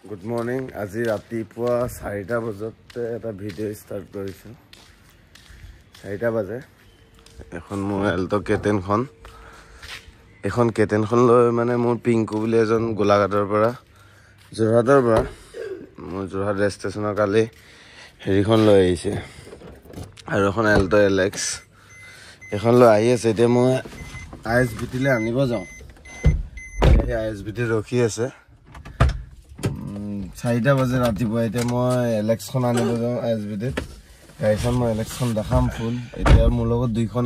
Good morning. আজি ৰাতিপুৱা 4টা বজাতে এটা ভিডিঅ' ষ্টাৰ্ট কৰিছোঁ। 4টা বাজে। এখন মোৰ এল্টো কেটেনখন, এখন কেটেনখন লৈ মানে মোৰ পিংকু বুলি এজন গোলাঘাটৰ পৰা, যোৰহাটৰ পৰা, মোৰ যোৰহাট ৰেল ষ্টেচনৰ কালি হেৰিখন লৈ আহিছে, আৰু এখন এল্টো এলেক্স এখন লৈ আহি আছে। এতিয়া মই ISBTলৈ আনিব যাওঁ। ISBT ৰখি আছে। 4টা বাজে ৰাতিপুৱা। এতিয়া মই এলেক্সখন আনিব যাওঁ ISBTত। গাড়ীখন মই এলেক্সখন দেখাম ফুল। এতিয়া মোৰ লগত দুইখন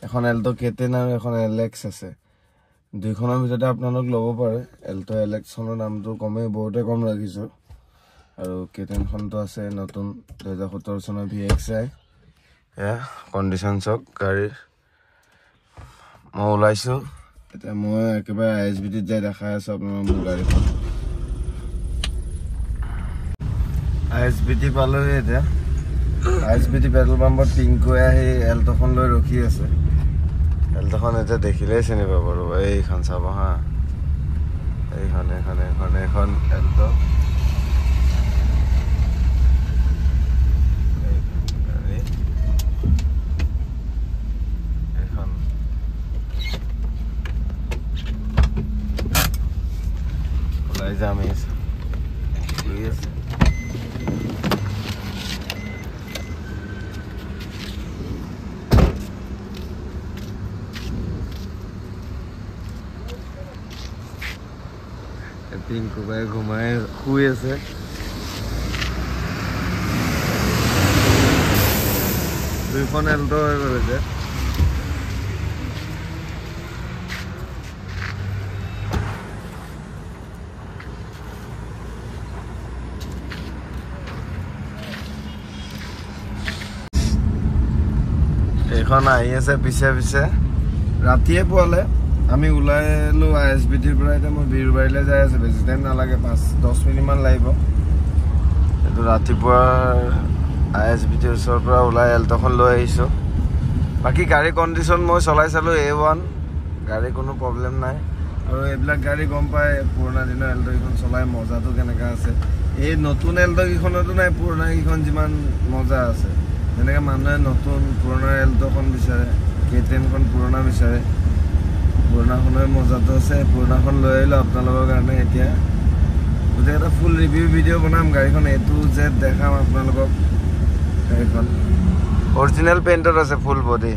এখন এল্টো কেটেন আৰু এখন এলেক্স আছে। দুইখনৰ ভিতৰতে আপোনালোক ল'ব পাৰে। এল্টো এলেক্সখনৰ দামটো কমেই, বহুতে কম ৰাখিছোঁ। আৰু কেটেনখনটো আছে নতুন 2017 চনৰ VXI। এয়া কণ্ডিশ্যন চাওক গাড়ীৰ। মই ওলাইছোঁ এতিয়া। মই একেবাৰে ISBTত যাই দেখাই আছোঁ আপোনালোক মোৰ গাড়ীখন। ISBT পালোহি এতিয়া। ISBT পেট্ৰল পাম্পত পিংকুৱে আহি এল্টোখন লৈ ৰখি আছে। এল্টোখন এতিয়া দেখিলেই চিনি পাব। ৰ'ব, এইখন চাব হা, এইখন এল্টো। এইখন ওলাই যাম লৈ আছে। পিংকু বাই ঘুমাই শুই আছে। দুইখন এল্টো হৈ গ'ল এতিয়া। এইখন আহি আছে পিছে পিছে। ৰাতিয়ে পুৱালে আমি ওলাইলো ISBTৰ পৰা। এতিয়া মই বীৰবাৰীলৈ যাই আছোঁ। বেছি টাইম নালাগে, 5-10 মিনিটমান লাগিব। এইটো ৰাতিপুৱাৰ ISBTৰ ওচৰৰ পৰা ওলাই এল্টোখন লৈ আহিছোঁ। বাকী গাড়ী কণ্ডিশ্যন মই চলাই চালোঁ, A1 গাড়ী, কোনো প্ৰব্লেম নাই। আৰু এইবিলাক গাড়ী গম পায়, পুৰণা দিনৰ এল্টোকেইখন চলাই মজাটো কেনেকুৱা আছে। এই নতুন এল্টোকেইখনতো নাই পুৰণা কেইখন যিমান মজা আছে। যেনেকৈ মানুহে নতুন পুৰণা এল্টোখন বিচাৰে, কেটেনখন পুৰণা বিচাৰে, পুৰণাখনৰ মজাটো আছে। পুৰণাখন লৈ আহিলোঁ আপোনালোকৰ কাৰণে। এতিয়া গোটেই এটা ফুল ৰিভিউ ভিডিঅ' বনাম গাড়ীখন, A to Z দেখাম আপোনালোকক। গাড়ীখন অৰিজিনেল পেইণ্টত আছে, ফুল বডি।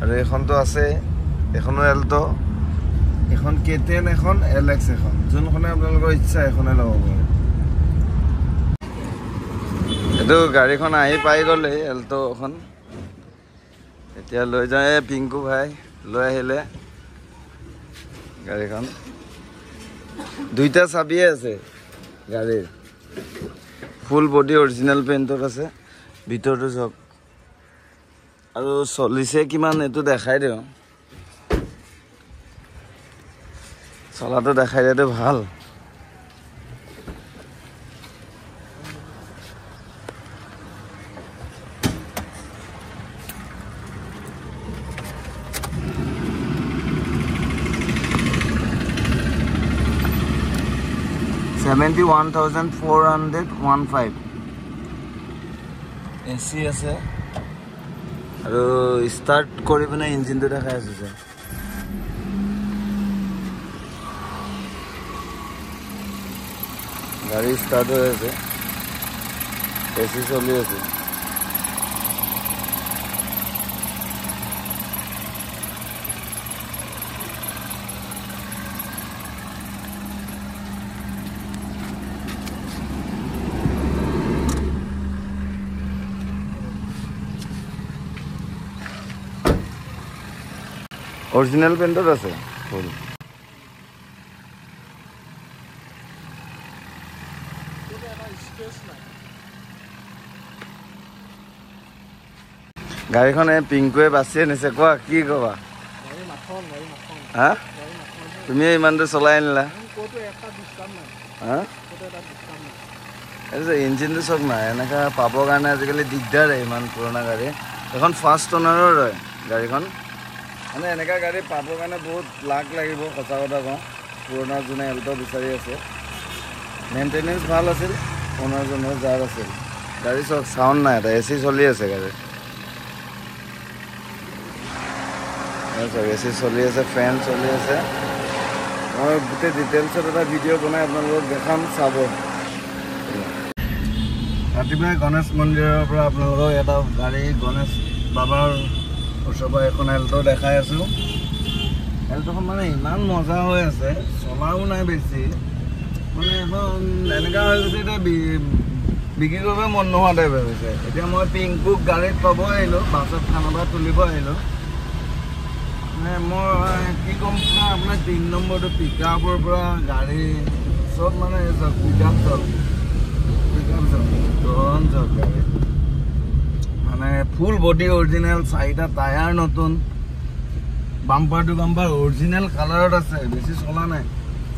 আৰু এইখনতো আছে, এখনো এল্টো, এখন কেটেন, এখন এলেক্স, এখন যোনখনে আপোনালোকৰ ইচ্ছা এখনে ল'ব পাৰে। এইটো গাড়ীখন আহি পাই গ'লে এল্টোখন। এতিয়া লৈ যায় পিংকু ভাই লৈ আহিলে গাড়ীখন। দুইটা চাবিয়ে আছে গাড়ীৰ। ফুল বডি অৰিজিনেল পেইণ্টত আছে। ভিতৰটো চাওক। আৰু চলিছে কিমান এইটো দেখাই দিওঁ। চলাটো দেখাই দিয়াটো ভাল। $71,415 AC আছে। আৰু ষ্টাৰ্ট কৰি পিনে ইঞ্জিনটো দেখাই আছোঁ যে। গাড়ী ষ্টাৰ্ট হৈ আছে, AC চলি আছে। অৰিজিনেল পেইণ্টত আছে ফুল। গাড়ীখন পিংকুৱে বাছি আনিছে। কোৱা, কি ক'বা? হা, তুমি ইমান দূৰ চলাই আনিলা? হা, ইঞ্জিনটো চাওক না, এনেকুৱা পাবৰ কাৰণে আজিকালি দিগদাৰে। ইমান পুৰণা গাড়ী এখন, ফাৰ্ষ্ট অনাৰৰ হয় গাড়ীখন। মানে এনেকুৱা গাড়ী পাবৰ কাৰণে বহুত লাখ লাগিব, সঁচা কথা কওঁ। পুৰণা যোনে এল্টো বিচাৰি আছে। মেইনটেনেন্স ভাল আছিল অনাৰজনৰ যাৰ আছিল গাড়ী চব চাউণ্ড নাই এটা এ চি চলি আছে গাড়ী এ চি চলি আছে ফেন চলি আছে মই গোটেই ডিটেইলছত এটা ভিডিঅ' বনাই আপোনালোকক দেখাম চাব ৰাতিপুৱাই গণেশ মন্দিৰৰ পৰা আপোনালোকক এটা গাড়ী গণেশ বাবাৰ ওচৰৰ পৰা এখন এল্টো দেখাই আছোঁ এল্টোখন মানে ইমান মজা হৈ আছে চলাও নাই বেছি মানে এখন এনেকুৱা হৈ গৈছে এতিয়া বিক্ৰী কৰিব মন নোহোৱা টাইপ হৈ গৈছে এতিয়া মই পিংকুক গাড়ীত পাব আহিলোঁ বাছত থানাৰ পৰা তুলিব আহিলোঁ মানে মই কি ক'ম আপোনাৰ 3 নম্বৰটো পিক আপৰ পৰা গাড়ী চব মানে চব পিক আপ চব গাড়ী মানে ফুল বডি অৰিজিনেল 4টা টায়াৰ নতুন বাম্পাৰ টু বাম্পাৰ অৰিজিনেল কালাৰত আছে বেছি চলা নাই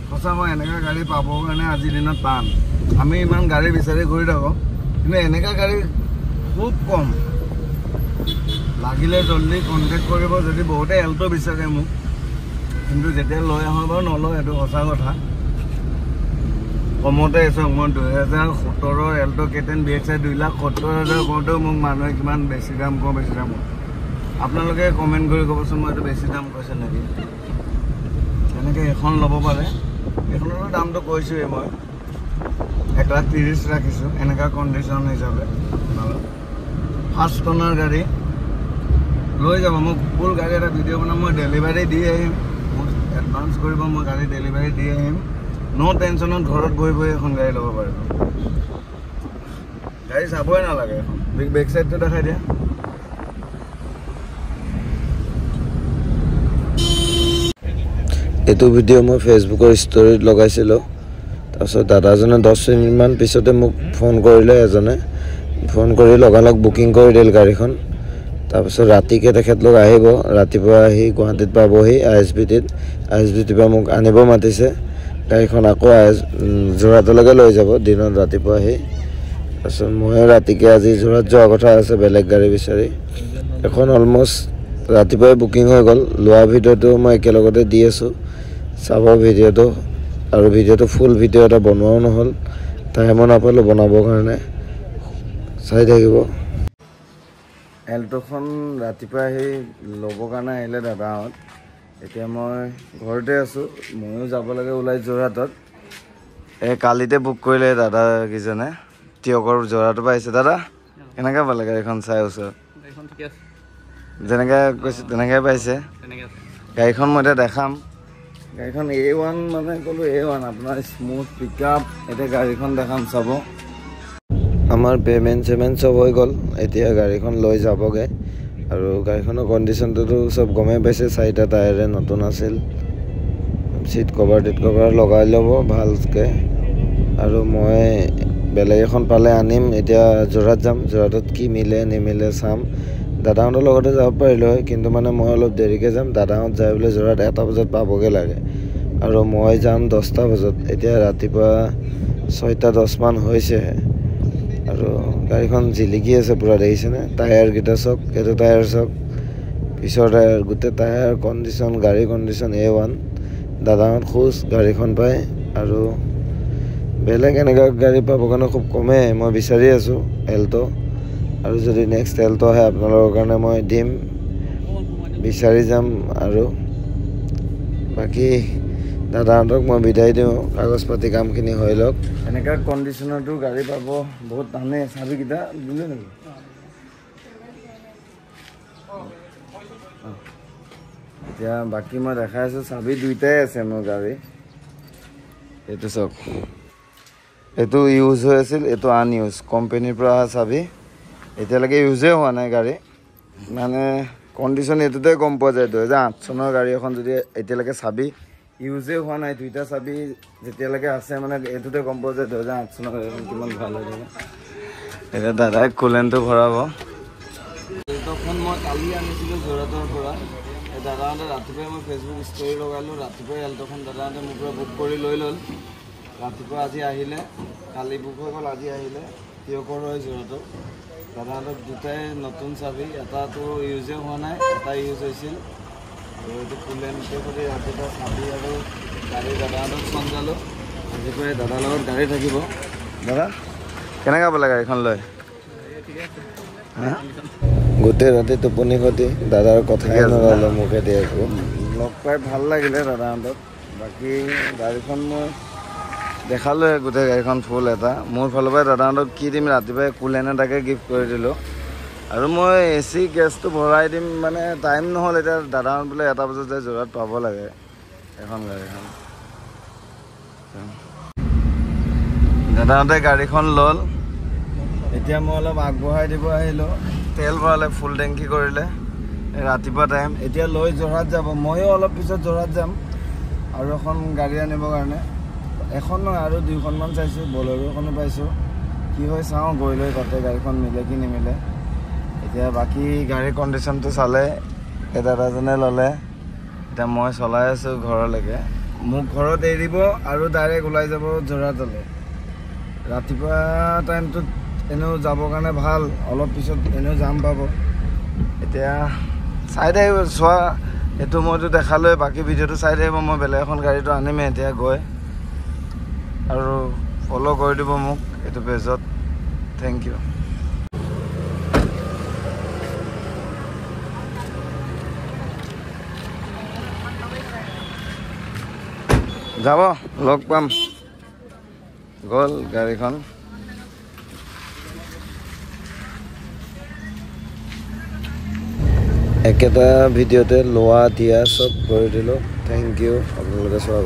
সঁচা মই এনেকুৱা গাড়ী পাবৰ কাৰণে আজিৰ দিনত টান আমি ইমান গাড়ী বিচাৰি ঘূৰি থাকোঁ কিন্তু এনেকুৱা গাড়ী খুব কম লাগিলে জল্দি কণ্টেক্ট কৰিব যদি বহুতে এল্টো বিচাৰে মোক কিন্তু যেতিয়া লৈ আহোঁ বাৰু নলওঁ এইটো সঁচা কথা কমতে চাওক মই 2017 এল্টো কেটেন BXI 2,70,000 কওঁতেও মোক মানুহে কিমান বেছি দাম কওঁ বেছি দাম আপোনালোকে কমেণ্ট কৰি ক'বচোন মই এইটো বেছি দাম কৈছে নেকি এনেকৈ এখন ল'ব পাৰে এইখনৰ দামটো কৈছোঁৱেই মই 1,30,000 ৰাখিছোঁ এনেকুৱা কণ্ডিশ্যন হিচাপে ফাৰ্ষ্ট অনাৰ গাড়ী লৈ যাব মোক ফুল গাড়ী এটা ভিডিঅ' বনাম মই ডেলিভাৰী দি আহিম মোক এডভান্স কৰিব মই গাড়ী ডেলিভাৰী দি আহিম ন' টেনশ্যনত ঘৰত বহি বহি এখন গাড়ী ল'ব পাৰিব গাড়ী চাবই নালাগে এখন বেক চাইডটো দেখাই দিয়া এইটো ভিডিঅ' মই ফেচবুকৰ ষ্টৰিত লগাইছিলোঁ তাৰপিছত দাদাজনে 10 মিনিটমান পিছতে মোক ফোন কৰিলে এজনে ফোন কৰি লগালগ বুকিং কৰি দিল গাড়ীখন তাৰপিছত ৰাতিকে তেখেতলোক আহিব ৰাতিপুৱা আহি গুৱাহাটীত পাবহি ISBTৰ পৰা মোক আনিব মাতিছে গাড়ীখন আকৌ যোৰহাটলৈকে লৈ যাব দিনত ৰাতিপুৱা আহি তাৰপিছত মই ৰাতিকে আজি যোৰহাট যোৱা কথা আছে বেলেগ গাড়ী বিচাৰি এখন অলমষ্ট ৰাতিপুৱাই বুকিং হৈ গ'ল লোৱা ভিডিঅ'টো মই একেলগতে দি আছোঁ চাব ভিডিঅ'টো আৰু ভিডিঅ'টো ফুল ভিডিঅ' এটা বনোৱাও নহ'ল টাইমো নাপালোঁ বনাবৰ কাৰণে চাই থাকিব এল্টোখন ৰাতিপুৱা আহি ল'বৰ কাৰণে আহিলে দাদাহঁত এতিয়া মই ঘৰতে আছোঁ ময়ো যাব লাগে ওলাই যোৰহাটত কালিতে বুক কৰিলে দাদা কিজনে তিয়কৰ যোৰহাটৰ পৰা আহিছে দাদা কেনেকৈ পালে গাড়ীখন চাই ওচৰত যেনেকৈ কৈছে তেনেকৈ পাইছে গাড়ীখন মই এতিয়া দেখাম গাড়ীখন A1 মানে ক'লোঁ A1 আপোনাৰ স্মুথ পিক আপ এতিয়া গাড়ীখন দেখাম চাব আমাৰ পে'মেণ্ট চব হৈ গ'ল এতিয়া গাড়ীখন লৈ যাবগৈ আৰু গাড়ীখনৰ কণ্ডিশ্যনটোতো চব গমেই পাইছে 4টা টায়াৰে নতুন আছিল চিট কভাৰ লগাই ল'ব ভালকৈ আৰু মই বেলেগ এখন পালে আনিম এতিয়া যোৰহাট যাম যোৰহাটত কি মিলে নিমিলে চাম দাদাহঁতৰ লগতে যাব পাৰিলোঁ হয় কিন্তু মানে মই অলপ দেৰিকৈ যাম দাদাহঁত যাই বোলে যোৰহাট 1টা বজাত পাবগৈ লাগে আৰু মই যাম 10টা বজাত এতিয়া ৰাতিপুৱা 6:10 মান হৈছেহে আৰু গাড়ীখন জিলিকি আছে পুৰা দেখিছেনে টায়াৰকেইটা চাওক এইটো টায়াৰ চাওক পিছৰ টায়াৰ গোটেই টায়াৰ কণ্ডিশ্যন গাড়ী কণ্ডিশ্যন A1 দাদাহঁত খোজ গাড়ীখন পায় আৰু বেলেগ এনেকুৱা গাড়ী পাবৰ কাৰণে খুব কমেই মই বিচাৰি আছোঁ এল্টো আৰু যদি নেক্সট এল্টো আহে আপোনালোকৰ কাৰণে মই দিম বিচাৰি যাম আৰু বাকী দাদাহঁতক মই বিদায় দিওঁ কাগজ পাতি কামখিনি হৈ লওক এনেকুৱা কণ্ডিশ্যনতো গাড়ী পাব বহুত টানেই চাবিকেইটা দিলে নেকি এতিয়া বাকী মই দেখাই আছোঁ চাবি 2টাই আছে মোৰ গাড়ী এইটো চাওক এইটো ইউজ হৈ আছিল এইটো আনইউজ কোম্পানীৰ পৰা অহা চাবি এতিয়ালৈকে ইউজেই হোৱা নাই গাড়ী মানে কণ্ডিশ্যন এইটোতে গম পোৱা যায় 2008 চনৰ গাড়ী এখন যদি এতিয়ালৈকে চাবি ইউজেই হোৱা নাই 2টা চাবি যেতিয়ালৈকে আছে মানে এইটোতে গম পোৱা যায় 2008 চনৰ গাড়ীখন কিমান ভাল হৈ থাকে এতিয়া দাদাই কুলেণ্টটো ভৰাব এল্টোখন মই কালি আনিছিলোঁ যোৰহাটৰ পৰা দাদাহঁতে ৰাতিপুৱাই মই ফেচবুক ষ্টৰি লগালোঁ ৰাতিপুৱাই এল্টোখন দাদাহঁতে মোৰ পৰা বুক কৰি লৈ ল'ল ৰাতিপুৱা আজি আহিলে কালি বুক হৈ গ'ল আজি আহিলে তিয়কৰ হয় যোৰহাটৰ দাদাহঁতক 2টাই নতুন চাবি এটাতো ইউজেই হোৱা নাই এটা ইউজ হৈছিল আৰু এইটো কুলেণ্টে কৰি ৰাতিপুৱা চাবি আৰু গাড়ী দাদাহঁতক চঞ্জালোঁ আজিপুৱাই দাদাৰ লগত গাড়ী থাকিব দাদা কেনেকৈ বোলে গাড়ীখন লৈ গোটেই ৰাতি টোপনি খতি দাদাৰ কথাই নল'লে মুখেদি একো লগ পাই ভাল লাগিলে দাদাহঁতক বাকী গাড়ীখন মই দেখালোৱে গোটেই গাড়ীখন ফুল এটা মোৰ ফালৰ পৰাই দাদাহঁতক কি দিম ৰাতিপুৱাই কুলেন এটাকে গিফ্ট কৰি দিলোঁ আৰু মই AC গেছটো ভৰাই দিম মানে টাইম নহ'ল এতিয়া দাদাহঁত বোলে 1 বজাত যায় যোৰহাট পাব লাগে এখন গাড়ীখন দাদাহঁতে গাড়ীখন ল'ল এতিয়া মই অলপ আগবঢ়াই দিব আহিলোঁ তেল ভৰালে ফুল টেংকি কৰিলে ৰাতিপুৱা টাইম এতিয়া লৈ যোৰহাট যাব ময়ো অলপ পিছত যোৰহাট যাম আৰু এখন গাড়ী আনিবৰ কাৰণে এখন নহয় আৰু 2খনমান চাইছোঁ বলেৰো এখনো পাইছোঁ কি হয় চাওঁ গৈ লৈ তাতে গাড়ীখন মিলে কি নিমিলে এতিয়া বাকী গাড়ীৰ কণ্ডিশ্যনটো চালে এই দাদাজনে ল'লে এতিয়া মই চলাই আছোঁ ঘৰলৈকে মোক ঘৰত এৰিব আৰু ডাইৰেক্ট ওলাই যাব যোৰহাটলৈ ৰাতিপুৱা টাইমটোত এনেও যাবৰ কাৰণে ভাল অলপ পিছত এনেও যাম পাব এতিয়া চাই থাকিব চোৱা এইটো মইতো দেখালৈ বাকী ভিডিঅ'টো চাই থাকিব মই বেলেগ এখন গাড়ীটো আনিমেই এতিয়া গৈ আৰু ফ'ল' কৰি দিব মোক এইটো পেজত থেংক ইউ যাব লগ পাম গ'ল গাড়ীখন একেটা ভিডিঅ'তে লোৱা দিয়া চব কৰি দিলোঁ থেংক ইউ আপোনালোকে চোৱা